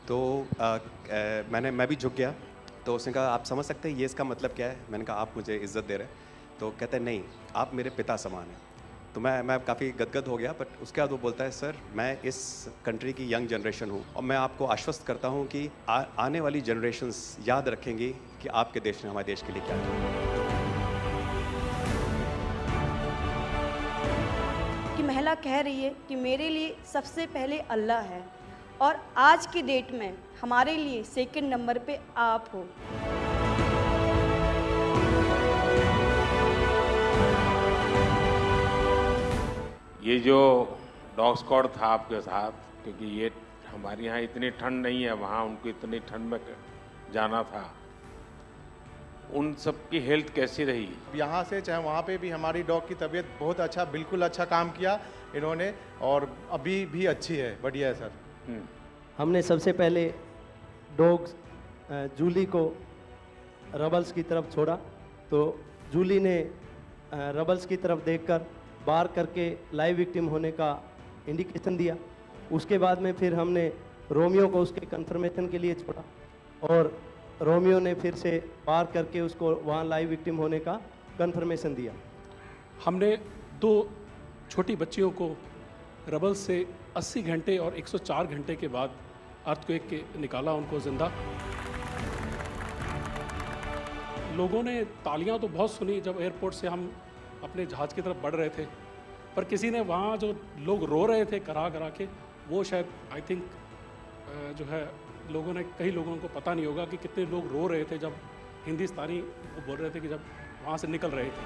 तो मैं भी झुक गया। तो उसने कहा, आप समझ सकते हैं ये इसका मतलब क्या है? मैंने कहा, आप मुझे इज़्ज़त दे रहे हैं। तो कहता है, नहीं, आप मेरे पिता समान हैं। तो मैं काफ़ी गदगद हो गया, बट उसके बाद वो बोलता है, सर मैं इस कंट्री की यंग जनरेशन हूँ और मैं आपको आश्वस्त करता हूँ कि आने वाली जनरेशन्स याद रखेंगी कि आपके देश ने हमारे देश के लिए क्या किया। कि महिला कह रही है कि मेरे लिए सबसे पहले अल्लाह है और आज की डेट में हमारे लिए सेकंड नंबर पे आप हो। ये जो डॉग स्क्वाड था आपके साथ, क्योंकि ये हमारे यहाँ इतनी ठंड नहीं है, वहाँ उनको इतनी ठंड में जाना था, उन सब की हेल्थ कैसी रही? यहाँ से चाहे वहाँ पे भी हमारी डॉग की तबीयत बहुत अच्छा, बिल्कुल अच्छा काम किया इन्होंने और अभी भी अच्छी है, बढ़िया है सर। हमने सबसे पहले डॉग जूली को रबल्स की तरफ छोड़ा, तो जूली ने रबल्स की तरफ देखकर बार करके लाइव विक्टिम होने का इंडिकेशन दिया। उसके बाद में फिर हमने रोमियो को उसके कंफर्मेशन के लिए छोड़ा और रोमियो ने फिर से बार करके उसको वहाँ लाइव विक्टिम होने का कंफर्मेशन दिया। हमने 2 छोटी बच्चियों को रबल से 80 घंटे और 104 घंटे के बाद अर्थक्वेक के निकाला उनको जिंदा। लोगों ने तालियां तो बहुत सुनी जब एयरपोर्ट से हम अपने जहाज की तरफ बढ़ रहे थे, पर किसी ने वहाँ जो लोग रो रहे थे करा करा के, वो शायद आई थिंक जो है लोगों ने, कई लोगों को पता नहीं होगा कि कितने लोग रो रहे थे जब हिंदुस्तानी वो बोल रहे थे कि जब वहाँ से निकल रहे थे।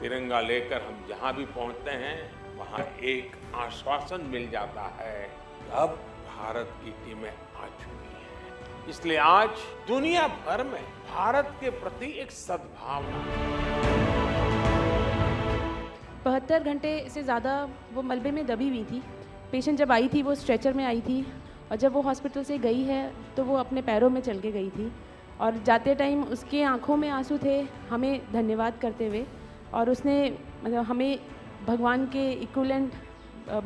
तिरंगा लेकर हम जहाँ भी पहुँचते हैं वहाँ एक आश्वासन मिल जाता है, अब भारत की टीमें आ चुकी हैं। इसलिए आज दुनिया भर में भारत के प्रति एक सद्भावना। 72 घंटे से ज़्यादा वो मलबे में दबी हुई थी। पेशेंट जब आई थी वो स्ट्रेचर में आई थी और जब वो हॉस्पिटल से गई है तो वो अपने पैरों में चल के गई थी और जाते टाइम उसके आंखों में आंसू थे हमें धन्यवाद करते हुए, और उसने मतलब हमें भगवान के इक्विवेलेंट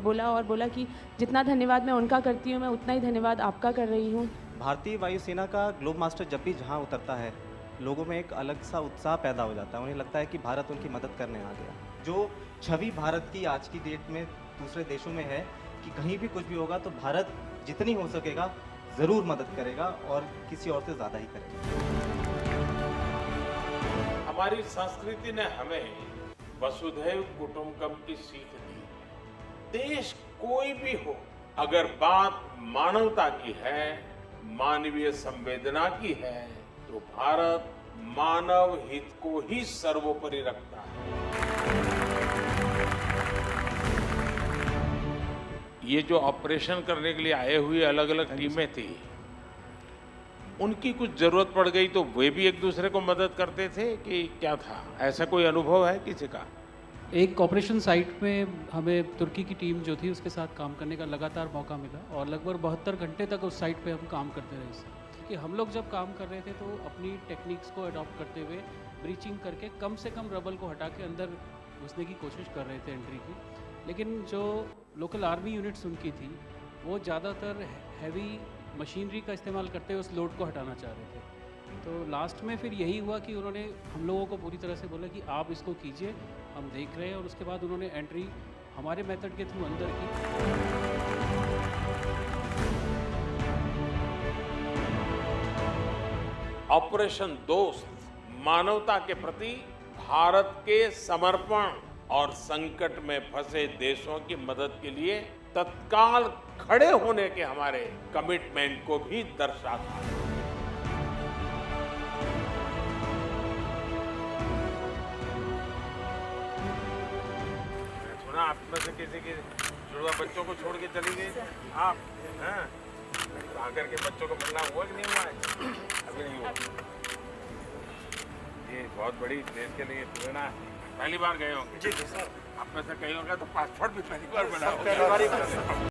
बोला और बोला कि जितना धन्यवाद मैं उनका करती हूँ मैं उतना ही धन्यवाद आपका कर रही हूँ। भारतीय वायुसेना का ग्लोब मास्टर जब भी जहाँ उतरता है, लोगों में एक अलग सा उत्साह पैदा हो जाता है। उन्हें लगता है कि भारत उनकी मदद करने आ गया। जो छवि भारत की आज की डेट में दूसरे देशों में है कि कहीं भी कुछ भी होगा तो भारत जितनी हो सकेगा ज़रूर मदद करेगा और किसी और से ज़्यादा ही करेगा। हमारी संस्कृति ने हमें वसुधैव कुटुंबकम की सीख दी। देश कोई भी हो, अगर बात मानवता की है, मानवीय संवेदना की है, तो भारत मानव हित को ही सर्वोपरि रखता है। ये जो ऑपरेशन करने के लिए आए हुए अलग अलग टीमें थी, उनकी कुछ जरूरत पड़ गई तो वे भी एक दूसरे को मदद करते थे कि क्या था? ऐसा कोई अनुभव है किसी का? एक ऑपरेशन साइट में हमें तुर्की की टीम जो थी उसके साथ काम करने का लगातार मौका मिला और लगभग 72 घंटे तक उस साइट पे हम काम करते रहे। कि हम लोग जब काम कर रहे थे तो अपनी टेक्निक्स को अडॉप्ट करते हुए ब्रीचिंग करके कम से कम रबल को हटा के अंदर घुसने की कोशिश कर रहे थे एंट्री की। लेकिन जो लोकल आर्मी यूनिट्स उनकी थी वो ज़्यादातर हैवी मशीनरी का इस्तेमाल करते हुए उस लोड को हटाना चाह रहे थे। तो लास्ट में फिर यही हुआ कि उन्होंने हम लोगों को पूरी तरह से बोला कि आप इसको कीजिए, हम देख रहे हैं, और उसके बाद उन्होंने एंट्री हमारे मेथड के थ्रू अंदर की। ऑपरेशन दोस्त मानवता के प्रति भारत के समर्पण और संकट में फंसे देशों की मदद के लिए तत्काल खड़े होने के हमारे कमिटमेंट को भी दर्शाता है। सुना आप में से किसी के जुड़वा बच्चों को छोड़ के चली गई आप, हैं? आकर के बच्चों को मिलना हुआ कि नहीं हुआ है? अभी नहीं हुआ। ये बहुत बड़ी देश के लिए प्रेरणा है। पहली बार गए होंगे? जी सर। आप में से कहीं होगा तो पासपोर्ट भी पहली बार बना होगा।